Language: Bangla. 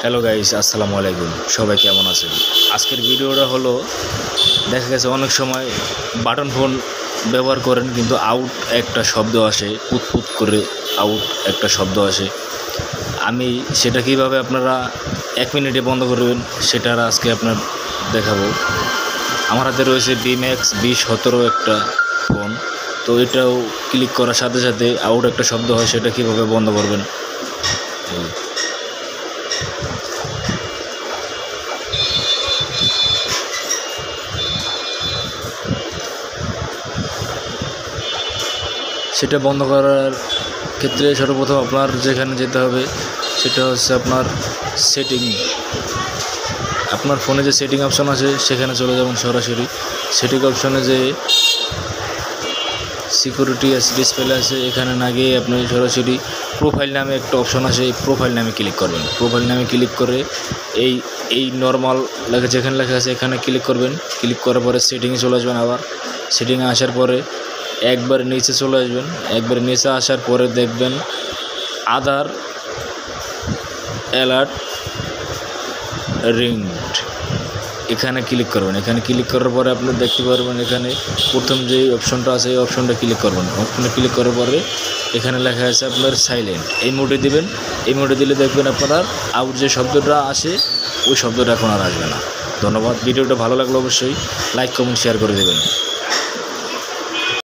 হ্যালো গাইস, আসসালামু আলাইকুম। সবাই কেমন আছেন? আজকের ভিডিওটা হলো, দেখা গেছে অনেক সময় বাটন ফোন ব্যবহার করেন কিন্তু আউট একটা শব্দ আসে, পুতপুত করে আউট একটা শব্দ আসে। আমি সেটা কিভাবে আপনারা 1 মিনিটে বন্ধ করবেন সেটা আজকে আপনার দেখাবো। আমার হাতে রয়েছে বিম্যাক্স B17 একটা ফোন। তো এটাও ক্লিক করার সাথে সাথে আউট একটা শব্দ হয়, সেটা কিভাবে বন্ধ করবেন। সেটা বন্ধ করার ক্ষেত্রে সর্বপ্রথম আপনার যেখানে যেতে হবে সেটা হচ্ছে আপনার সেটিং। আপনার ফোনে যে সেটিং অপশন আছে সেখানে চলে যাবেন সরাসরি। সেটিং অপশনে যে সিকিউরিটি ডিসপ্লে আছে এখানে না গিয়ে আপনি সরাসরি প্রোফাইল নামে একটা অপশন আছে, এই প্রোফাইল নামে ক্লিক করবেন। প্রোফাইল নামে ক্লিক করে এই নর্মাল লেখা যেখানে লেখা আছে এখানে ক্লিক করবেন। ক্লিক করার পরে সেটিংয়ে চলে আসবেন। আবার সেটিংয়ে আসার পরে একবার নিচে চলে আসবেন। একবার নিচে আসার পরে দেখবেন আদার অ্যালার্ট রিংড, এখানে ক্লিক করবেন। এখানে ক্লিক করার পরে আপনি দেখতে পারবেন এখানে প্রথম যে অপশনটা আছে এই অপশনটা ক্লিক করবেন। অপশনে ক্লিক করার পরে এখানে লেখা আছে আপনার সাইলেন্ট, এই মোডে দিবেন। এই মোডে দিলে দেখবেন আপনার আউট যে শব্দটা আসে ওই শব্দটা এখন আর আসবে না। ধন্যবাদ। ভিডিওটা ভালো লাগলে অবশ্যই লাইক কমেন্ট শেয়ার করে দেবেন।